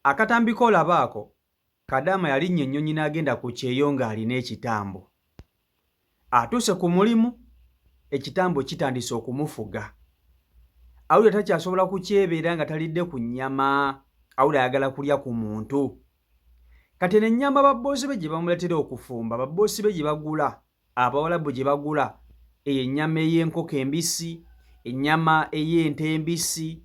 Akatambi kolabaako Kadaama yalinnya ennyonyi n'agenda ku kyeyo ng'alina ekitambo. Atuuse ku mulimu, ekitambo kitandise okumufuga. Awulira takyasobola kukyebeera nga talidde ku nnyama, awulira ayagala kulya ku muntu. Kati n'ennyama babboosi be gye bamuleetera okufumba, babboosi be gye bagula, Abawalabu gye bagula, eyo ennyama ey'enkoko embisi, ennyama ey'ente embisi,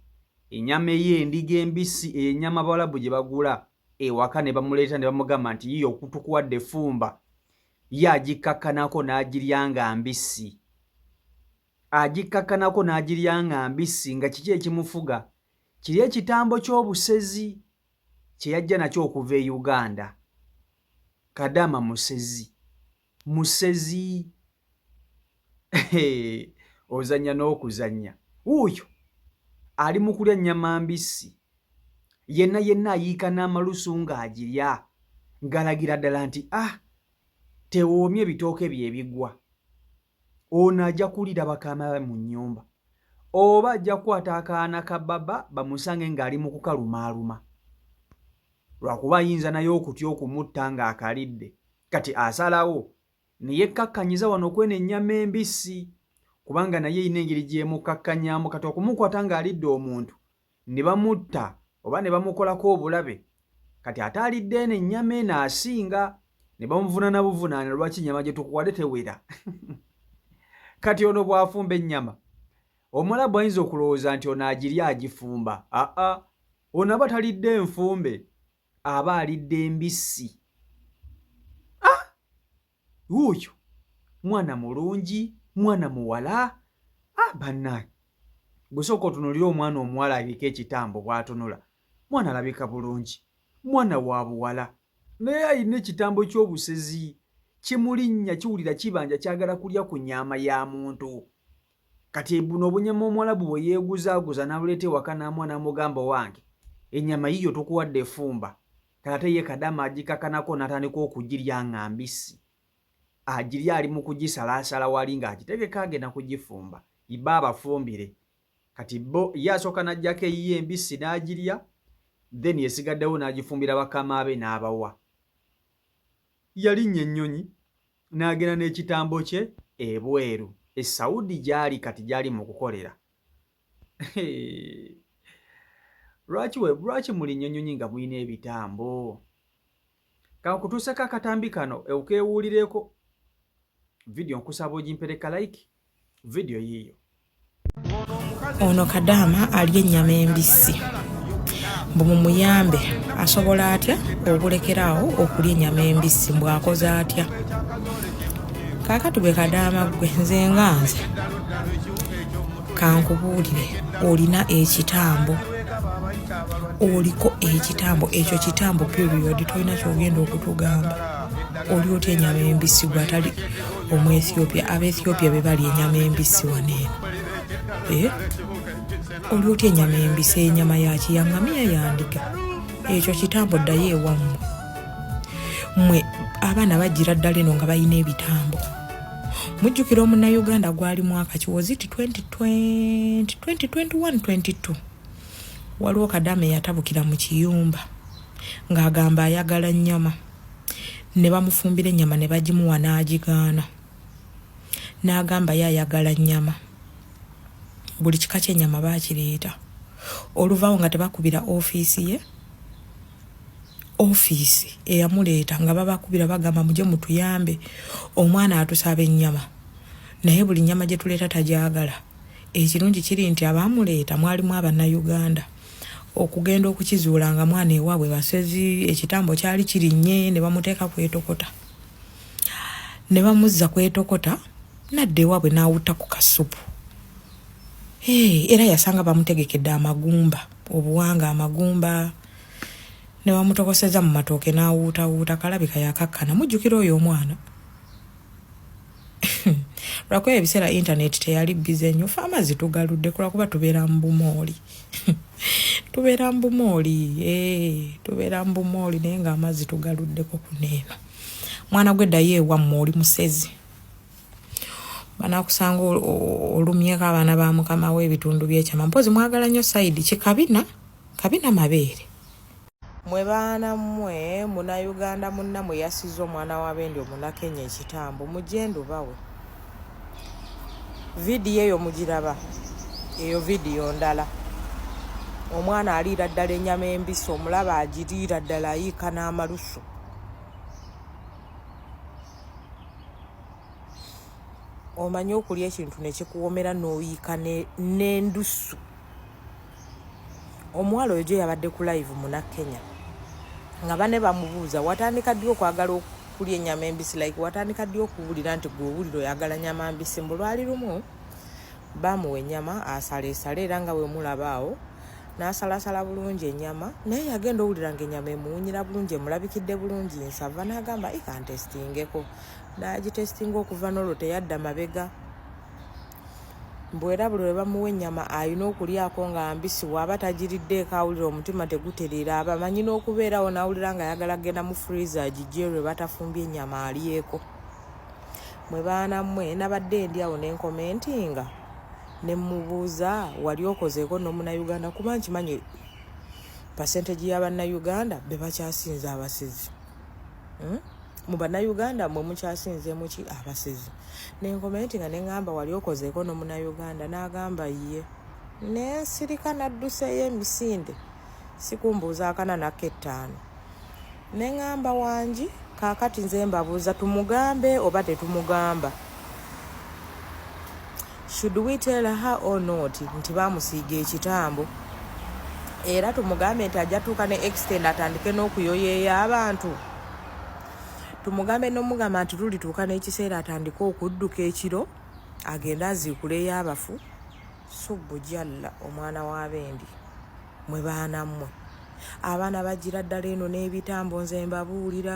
ennyama ey'endiga embisi, eyo ennyama Abawalabu gye bagula ewaka ne bamuleeta ne bamugamba nti yiyo tukuwadde effumba, ye agikakkanako n'agirya nga mbisi. Agikakkanako n'agirya nga mbisi nga kiki ekimufuga? Kiri ekitambo ky'obusezi kye yajja nakyo okuva e Uganda. Kadaama musezi. Musezi. Ozannya n'okuzannya. Wuuyo ali mu kulya nnyama mbisi. Yenna ayiika n'amalusu ng'agirya, ng'alagira ddala nti tewoomye ebitooke bye bigwa. Ono ajja kulira bakama be mu nnyumba. Oba ajja kukwata akaana ka baba bamusange ng'ali mu kukalumaaluma. Lwakuba ayinza naye okutya okumutta ng'akalidde. Kati asalawo ne yekkakkanyiza wano kweno ennyama embisi, kubanga naye erina engeri gy'emukkakkanyamu. Kati okumukwata ng'alidde omuntu ne bamutta oba ne bamukolako obulabe, kati ate alidde eno ennyama eno asinga, ne bamuvunaana buvunaana lwaki ennyama gye tukuwadde tewera. Kati ono bw'afumba ennyama, Omulabu ayinza okulowooza nti ono agirya agifumba. Ono aba talidde enfumbe, aba alidde embisi. Wuuyo mwana mulungi, mwana muwala. Bannaye gusooka otunuulira omwana omuwala aliko ekitambo bw'atunula. Mwana alabika bulungi, mwana wa buwala, naye alina ekitambo ky'obusezi. Kimulinnya, kiwulira kibanja, kyagala kulya ku nnyama ya muntu. Kati buno obunyama Omwalabu bwe yeeguzaaguza n'abuleeta ewaka n'amwa n'amugamba wange, ennyama yiyo tukuwadde effumba. Kati ate ye Kadaama agikakkanako n'atandika okugirya nga mbisi. Agirya ali mu kugisalaasala wali ng'agitegeka agenda kugifumba. Iba abafumbire. Kati bo ye asooka n'aggyako eyiye embisi n'agirya, then yesigaddewo n'agifumbira bakama be n'abawa. Yalinnya ennyonyi n'agenda n'ekitambo kye ebweru. Saudi gy'ali kati gy'ali mu kukolera. Lwaki mulinnya ennyonyi nga mulina ebitambo? Kakutuuseko akatambi kano okeewuulireko. Vidiyo nkusaba ogimpereka like. Vidiyo yiiyo. Ono Kadaama alya ennyama embisi. Mumuyambe asobola atya okulekeraawo okulya ennyama embisi, bw'akoze atya? Kaakati bwe Kadaama gwe nze kankubuulire, olina ekitambo, oliko ekitambo, ekyo kitambo period, tolina kyogenda okutugamba. Oli otya ennyama embisi gwe atali Omu-Ethiopia? Aba-Ethiopia be balya ennyama embisi waneeno. Oli otya ennyama embisi, ennyama ya kiyaŋŋamiya ya ndiga? Ekyo kitambo ddayo ewammwe. Mmwe abaana bajjira ddala eno nga balina ebitambo. Mujjukira Omunnayuganda gwali mwaka ki? Was it 2020, 2021, 22? Waliwo Kadaama yatabukira mu kiyumba ng'agamba ayagala nnyama. Ne bamufumbira ennyama ne bagimuwa n'agigaana. N'agamba ye ayagala nnyama. Buli kika ky'ennyama baakireeta. Oluvaawo nga tebakubira ofiisi ye. Ofiisi eyamuleeta nga babakubira bagamba mujye mutuyambe, omwana atusaba ennyama. Naye buli nnyama gye tuleeta tagyagala. Ekirungi kiri nti abaamuleeta mwalimu Abannayuganda. Okugenda okukizuula nga mwana ewaabwe basezi, ekitambo kyali kirinnye, ne bamuteeka kwetokota. Ne bamuzza kwetokota, nadda ewaabwe n'awutta ku kasupu. Era yasanga bamutegekedde amagumba, obuwanga amagumba. Ne bamutokoseza mu matooke n'awuutawuuta, kalabika yakakkana. Mujjukira oyo omwana. Lwakuba ebiseera internet teyali bize nnyo, ffe amazzi tugaludde lwakuba tubeera mu bumooli. Tubeera mu bumooli naye ng'amazzi tugaluddeko kuneeno. Mwana gwe ddayo ewammwe, oli musezi. Banaakusanga olumyeko abaana ba mukama we ebitundu by'ekyama. Mpozi mwagala nnyo sayidi kikabina mabeere. Mwe baana mmwe Munnayuganda munnammwe yasizza omwana wa Bendi Omunnakenya ekitambo mugende bawe vidiyo eyo mugiraba eyo vidiyo ndala omwana aliira ddala ennyama embisi omulaba agiriira ddala ayiika n'amalusu omanyi okulya ekintu ne kikuwomera n'oyiika n'endusu omuwala oyo gye yabadde ku live Munnakenya nga bane bamubuuza watandika ddi okwagala okulya ennyama embisi like watandika ddi okuwulira nti gwe owulira oyagala nnyama mbisi mbu lwali lumu bamuwa ennyama asaleesale era nga we mulaba awo n'asalasala bulungi ennyama naye yagenda owulira nga ennyama emuwunyira bulungi emulabikidde bulungi nsava n'agamba ikantestingeko n'agitestinga okuva n'olwo teyadda mabega mbwera buli lwe bamuwa ennyama alina okulyako nga mbisi bw'aba tagiriddeeko awulira omutima tegutereera abamanyi n'okubeerawo n'awulira nga ayagala genda mu freezer agijje lwe batafumbye ennyama alyeko mwe baana mmwe nabadde ndi awo n'enkomentinga ne mmubuuza wali okozeeko n'Omunnayuganda kuba nkimanyi percentage y'Abannayuganda be bakyasinze abasezi mu Bannayuganda mwe mukyasinzeemu ki abasezi n'enkomentinga ne ŋŋamba wali okozeeko n'Omunnayuganda n'agamba ye n'ensirika nadduseeyo emisinde sikumbuuza akana nak'ettaano ne ŋŋamba wangi kaakati nze mbabuuza tumugambe oba tetumugamba should we tell her or not nti bamusiiga ekitambo era tumugambe nti ajja tuuka ne extend atandike n'okuyoyeeya abantu tumugambe n'omugamba nti tulituuka n'ekiseera atandike okudduka ekiro agenda aziikuleyo abafu subbu jalla omwana wa Bendi mwe baana mmwe abaana bagira ddala eno n'ebitambo nze mbabuulira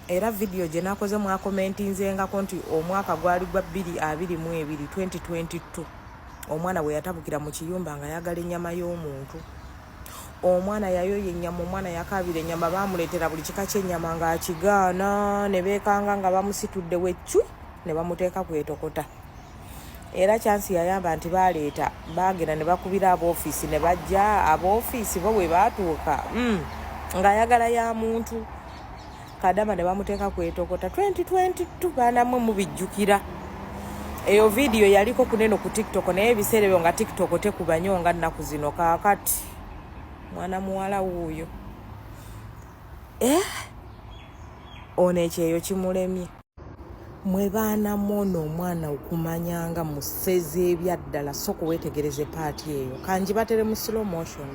era vidiyo gye nakoze mwakomentinzengako nti omwaka gwali gwa 2022 omwana bwe yatabukira mu kiyumba nga yagala ennyama y'omuntu omwana yayoya ennyama omwana yakabira ennyama bamuleetera buli kika ky'ennyama ng'akigaana ne beekanga nga bamusitudde weccu ne bamuteeka ku etokota era kyansi yayamba nti baleeta bagenda ne bakubira ab'ofiisi ne bajja ab'ofiisi bo bwe baatuuka ng'ayagala ya muntu kadama ne bamuteeka ku etokota 2022 baanamwe mubijjukira eyo vidiyo yaliko kuneno ku TikTok naye ebiseera ebyo nga TikTok tekubanyo nga nnaku zino kaakati mwana muwala wuuyo ono ekyeyo kimulemye mwe baana mwono omwana okumanyanga museze ebyaddala so kuwetegereze paati eyo kanji batere mu slow motion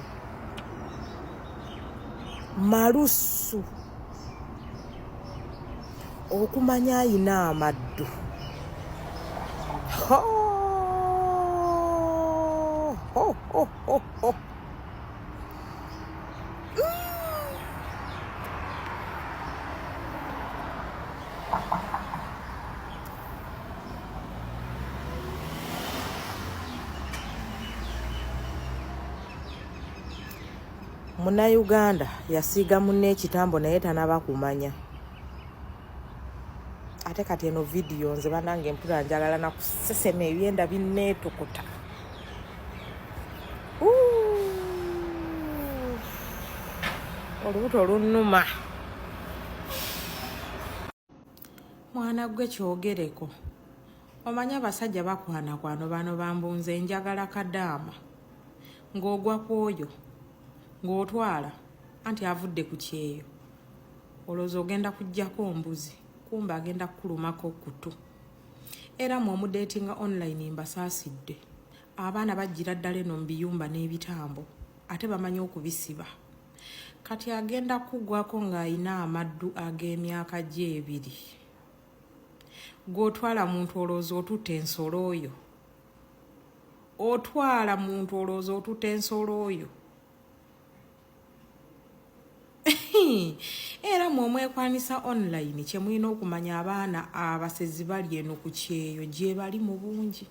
malusu okumanya ayina amaddu Munnayuganda yasiiga munne ekitambo naye tanaba kumanya ate kati eno vidiyo nze banange mpula njagala nakusesema ebyenda binneetukuta olubuto lunnuma mwana gwe kyogereko omanye abasajja bakwanakwano bano bambunze njagala kadaama ng'ogwa kwoyo ng'otwala anti avudde ku kyeyo olowooza ogenda kuggyako mbuzi kumba agenda kukulumako kutu era mwomudeetinga online mbasaasidde abaana bajjira ddala eno mu biyumba n'ebitambo ate bamanyi okubisiba kati agenda kuggwako ng'ayina amaddu ag'emyaka gye 2 gw'otwala muntu olowooza otutta ensolo oyo otwala muntu olowooza otutta ensolo oyo era mwomwekwanisa online kyemulina okumanya abaana abasezi bali eno ku kyeyo gye bali mu bungi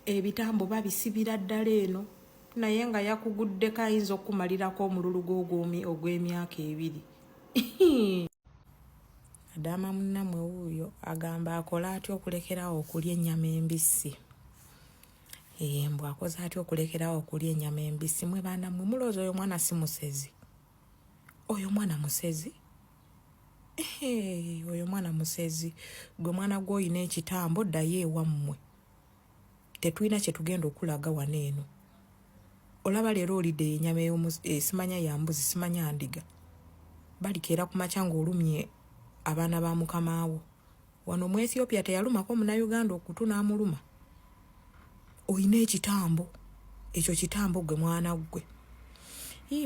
ebitambo babisibira ddala eno naye nga yakuguddeko ayinza okumalirako omululu ogw'emyaka 2 adaama munnamwe wuuyo agamba akola atya okulekerawo okulya ennyama embisi mbw akoze atya okulekerawo okulya ennyama embisi. Mwe baana mmwe mulowooza oyo mwana si musezi? Oyo mwana musezi? Oyo mwana musezi. Gwe mwana gw'oyina ekitambo ddayo ewammwe. Tetulina kye tugenda okulaga wano eno. Olaba leero olidde ennyama simanya ya mbuzi, simanya ndiga. Balikeera ku makya ng'olumye abaana ba mukamaawo. Wano mu Ethiopia teyalumako Munnayuganda okutu n'amuluma. Oyina ekitambo. Ekyo kitambo gwe mwana gwe.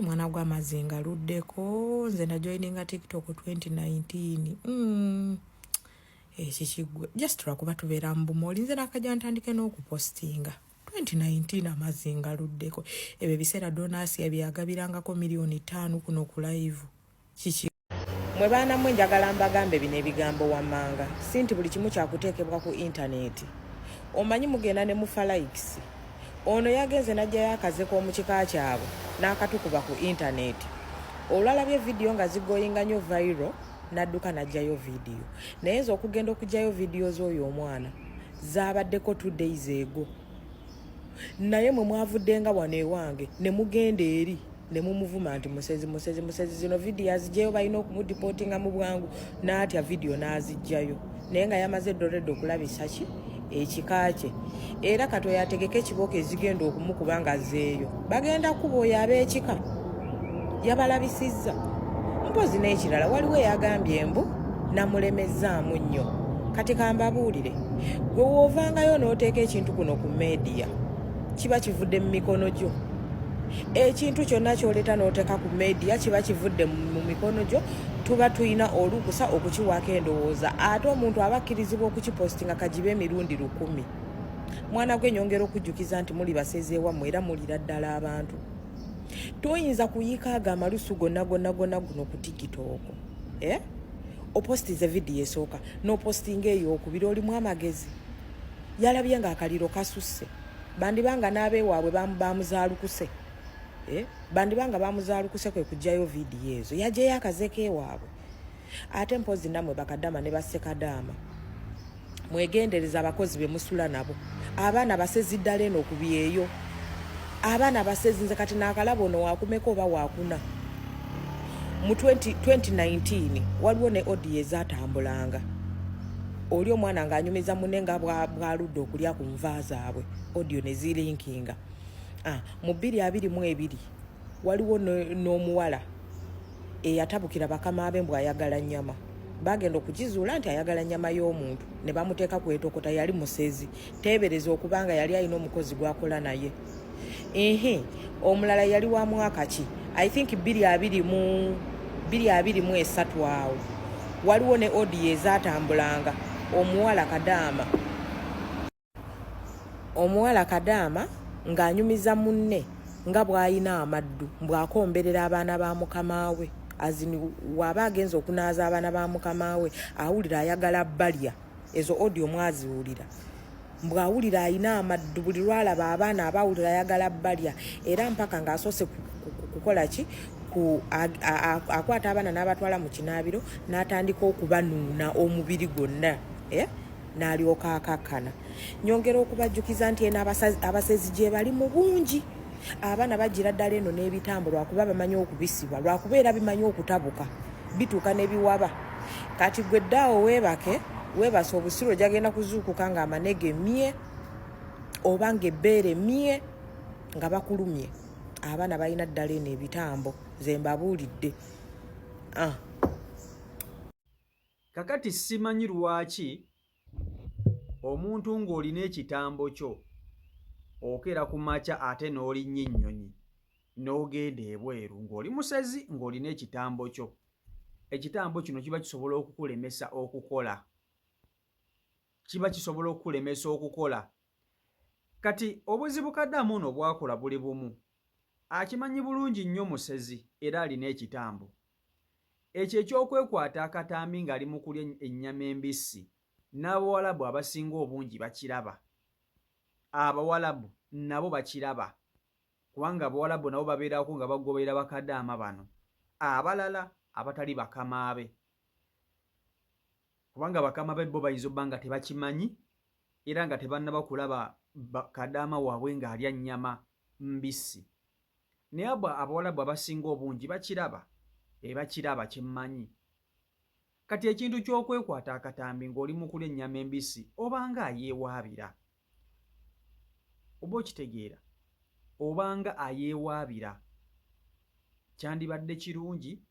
Mwana gwa Mazinga aluddeko. Nze najoyininga TikTok 2019. Ekikigwe. Just lwakuba tubeera mu bumoli. Nze nakajja ntandike n'okupostinga. 2019 Amazinga aluddeko. Ebyo ebiseera Donasi yabyagabirangako $5,000,000 kuno ku live. Mwe baana mmwe njagala mbagambe bino ebigambo wammanga. Si nti buli kimu kyakuteekebwa ku intaneti. Omanyi mugenda ne mufa likes. Ono yagenze najjayo akaze k'omu kika kyabwe n'akatukuba ku intaneti. Olwalabye vidiyo nga zigoyinga nnyo viral n'adduka n'ajjayo vidiyo. Naye nze okugenda okugjayo vidiyo z'oyo omwana zaabaddeko 2 days ago. Naye mwe mwavuddenga wano ewange ne mugenda eri ne mumuvuma nti musezi zino vidiyo azijjayo balina okumudipotinga mu bwangu n'atya vidiyo n'azijjayo. Naye nga yamaze eddoredde okulabisa ki ekika kye. Era kati oyo ategeka ekibooko ezigenda okumukuba nga azzeeyo. Bagenda kuba oyo ab'ekika. Yabalabisizza. Mpozi n'ekirala waliwo eyagambye mbu namulemezzaamu nnyo. Kati kambabuulire. Gwe woovangayo n'oteeka ekintu kuno ku meediya. Kiba kivudde mu mikono gyo. Ekintu kyonna ky'oleeta n'oteeka ku meediya kiba kivudde mu mikono gyo. Tuba tuyina olukusa okukiwaako endowooza. Ate omuntu aba akkirizibwa okukipostinga kagibe emirundi 1000. Mwana gwe nyongera okujjukiza nti muli basezi ewammwe era mulira ddala abantu. Toyinza kuyiikaaga amalusu gonna guno ku TikTok. Opostize vidiyo esooka n'opostinga ey'okubiri olimu amagezi. Yalabye ng'akaliro kasusse. Bandibanga n'abeewaabwe bamuzaalukuse. Bandibanga bamuzaalukuse kwe kujjayo vidiyo ezo. Yajjayo akaze k'ewaabwe. Ate mpozi nammwe bakadama ne bassekadama. Mwegendereza abakozi be musula nabo. Abaana basezi ddala eno okubyeyo. Abaana basezi nze kati n'akalabo ono waakumeko oba waakuna. Mu 2019 waliwo ne audio ezaatambulanga. Oli omwana ng'anyumiza munne nga bwaludde okulya ku nva zaabwe. Audio ne zilinkinga. Mu 2022 waliwo n'omuwala eyatabukira bakama abe mbw ayagala nnyama. Bagenda okukizuula nti ayagala nnyama y'omuntu ne bamuteeka ku etokota yali musezi. Teebereza okubanga yali alina omukozi gw'akola naye. Omulala yali wa mwaka ki? I think 2023 awo. Waliwo ne audio ezaatambulanga. Omuwala Kadaama ng'anyumiza munne nga bw'ayina amaddu bw'akomberera abaana ba mukamaawe. Azini waba agenza okunaaza abaana ba mukamaawe awulira ayagala balya. Ezo audio mwaziwulira. Mbwawulira ayina amaddu buli lwalaba abaana abawulira ayagala balya. Era mpaka ng'asoose kukola ki? Akwata abaana n'abatwala mu kinaabiro n'atandika okubanuuna omubiri gwonna. N'alyoka akakkana. Nyongera okubajjukiza nti eno abasezi gye bali mu bungi. Abaana bagira ddala eno n'ebitambo lwakuba bamanyi okubisibwa, lwakubeera bimanyi okutabuka, bituuka ne biwaba. Kati gwe ddaawo weebase obusiro gyagenda kuzuukuka ng'amanege mye oba ng'ebbeere mye nga bakulumye. Abaana balina ddala eno ebitambo ze mbabuulidde. Kakati simanyi lwaki omuntu ng'olina ekitambo kyo okeera ku makya ate n'olinnya ennyonyi n'ogenda ebweru ng'oli musezi ng'olina ekitambo kyo. Ekitambo kino kiba kisobola okukulemesa okukola. Kati obuzibu Kadaama ono bwakola buli bumu. Akimanyi bulungi nnyo musezi era alina ekitambo. Ekyo eky'okwekwata akatambi ng'ali mu kulya ennyama embisi n'Abawalabu abasinga obungi bakiraba. Abawalabu nabo bakiraba. Kubanga Abawalabu nabo babeerako nga bagoberera bakadaama bano. Abalala abatali bakamaabe. Kubanga bakamaabe bo bayinza obba nga tebakimanyi era nga tebannaba kulaba kadaama waabwe ng'alya nnyama mbisi. Naye Abawarabu abasinga obungi bakiraba, bakiraba kyemmanyi. Kati ekintu ky'okwekwata akatambi ng'oli mu kulya ennyama embisi obanga ayeewaabira. Oba okitegeera? Obanga ayeewaabira. Kyandibadde kirungi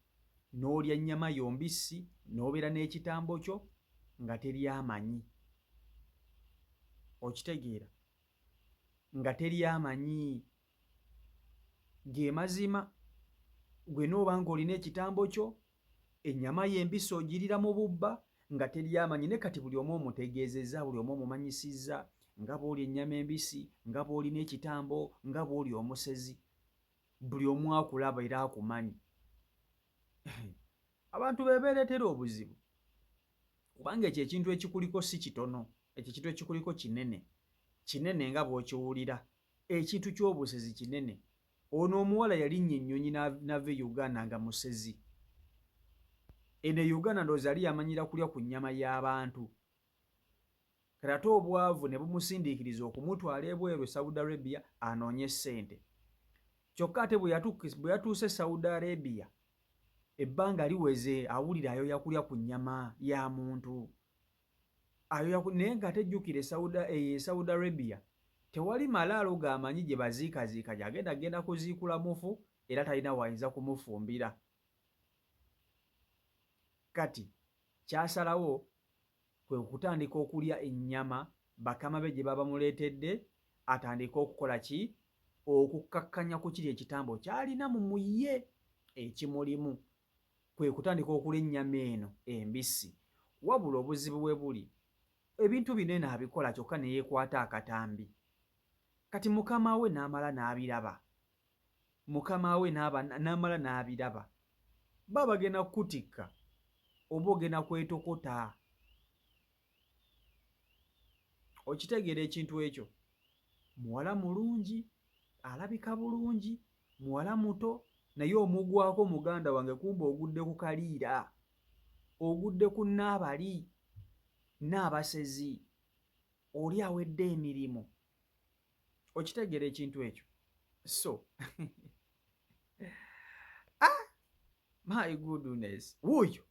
n'olya ennyama yo mbisi n'obeera n'ekitambo kyo nga teryamanyi. Okitegeera? Nga teryamanyi. Ge mazima gwe n'oba ng'olina ekitambo kyo, ennyama y'embisi ogirira mu bubba nga teryamanyi. Ne kati buli omu omutegeezezza, buli omu omumanyisizza nga bw'olya ennyama embisi, nga bw'olina ekitambo, nga bw'oli omusezi. Buli omu akulaba era akumanyi. Abantu be beereetera obuzibu kubanga ekyo ekintu ekikuliko si kitono, ekyo ekintu ekikuliko kinene, kinene nga bw'okiwulira. Ekintu ky'obusezi kinene. Ono omuwala yalinnya ennyonyi n'ava e Uganda nga musezi. Eno e Uganda ndowooza yali yamanyira kulya ku nnyama y'abantu. Kati ate obwavu ne bumusindiikiriza okumutwala ebweru e Saudi Arabia anoonye ssente. Kyokka ate bwe yatuuse e Saudi Arabia, ebbanga liweze awulira ayoya kulya ku nnyama ya muntu. Naye ng'ate jjukira e Saudi Arabia tewali malaalo g'amanyi gye baziikaziika gy'agenda kuziikula mufu era talina wayinza kumufumbira. Kati ky'asalawo kwe kutandika okulya ennyama bakama be gye baba bamuleetedde, atandika okukola ki? Okukkakkanya ku kiri ekitambo ky'alina mu muye ekimulimu. Kwe kutandika okulya ennyama eno embisi. Wabula obuzibu bwe buli, ebintu bino eno abikola kyokka ne yeekwata akatambi. Kati mukama we n'amala n'abiraba. Mukama we n'amala n'abiraba. Baba bagenda kukutikka oba ogenda kwetokota. Okitegeera ekintu ekyo? Muwala mulungi, alabika bulungi, muwala muto, naye omugwako muganda wange kumbe ogudde ku kaliira. Ogudde ku nnaabali, nnaabasezi, oli awedde emirimu. Okitegeera ekintu ekyo? So my goodness, wuuyo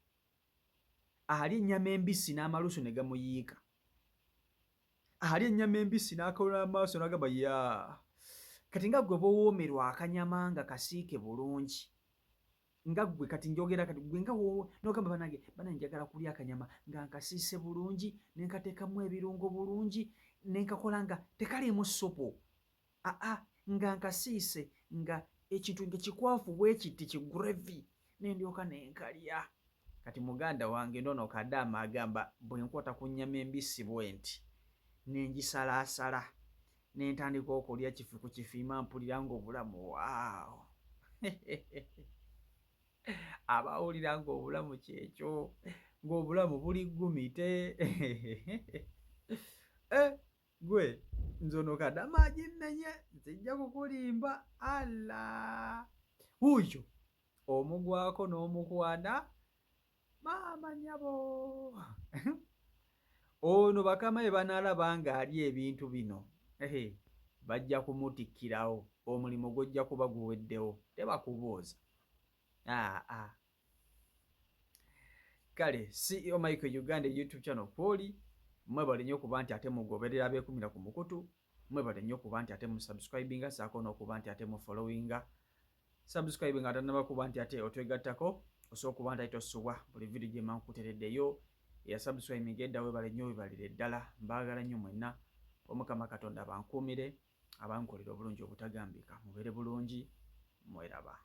alya ennyama embisi n'amalusu ne gamuyiika. Alya ennyama embisi n'akalula amaaso n'agamba yaa. Kati nga gwe bw'owoomerwa akanyama nga kasiike bulungi, nga gwe kati njogera kati gwe nga n'ogamba banange njagala kulya akanyama nga nkasiise bulungi ne nkateekamu ebirungo bulungi ne nkakola nga tekaliimu ssupu. Nga nkasiise nga ekintu nga kikwafu bwe kiti kigurevi ne ndyoka ne nkalya. Kati muganda wange ndono Kadaama agamba bwe nkwata ku nnyama embisi bwe nti ne ngisalaasala ne ntandika okulya kifi ku kifiima mpulira ng'obulamu waawo. Abawulira ng'obulamu kyekyo, ng'obulamu buli ggumite. Gwe nze ono Kadaama aginnenye, nzijja kukulimba. Allah wuuyo omugwako n'omukwana maama nnyabo. Ono bakama be banaalaba ng'alya ebintu bino bajja kumutikkirawo, omulimu gujja kuba guweddewo, tebakubuuza. Kale CEO Michael Uganda YouTube channel kwoli, mwebale nnyo okuba nti ate mugoberera abeekumira ku mukutu, mwebale nnyo okuba nti ate musubscribinga saako n'okuba nti ate mufollowinga. Subscribinga atannaba kuba nti ate otwegattako, osobola okuba nti ate tosubwa buli vidiyo gye mba nkuteereddeyo. Eyasubscribinga edda weebale nnyo, weebalire ddala, mbaagala nnyo mwenna. Omukama Katonda abankuumire, abankolera obulungi obutagambika. Mubeere bulungi, mweraba.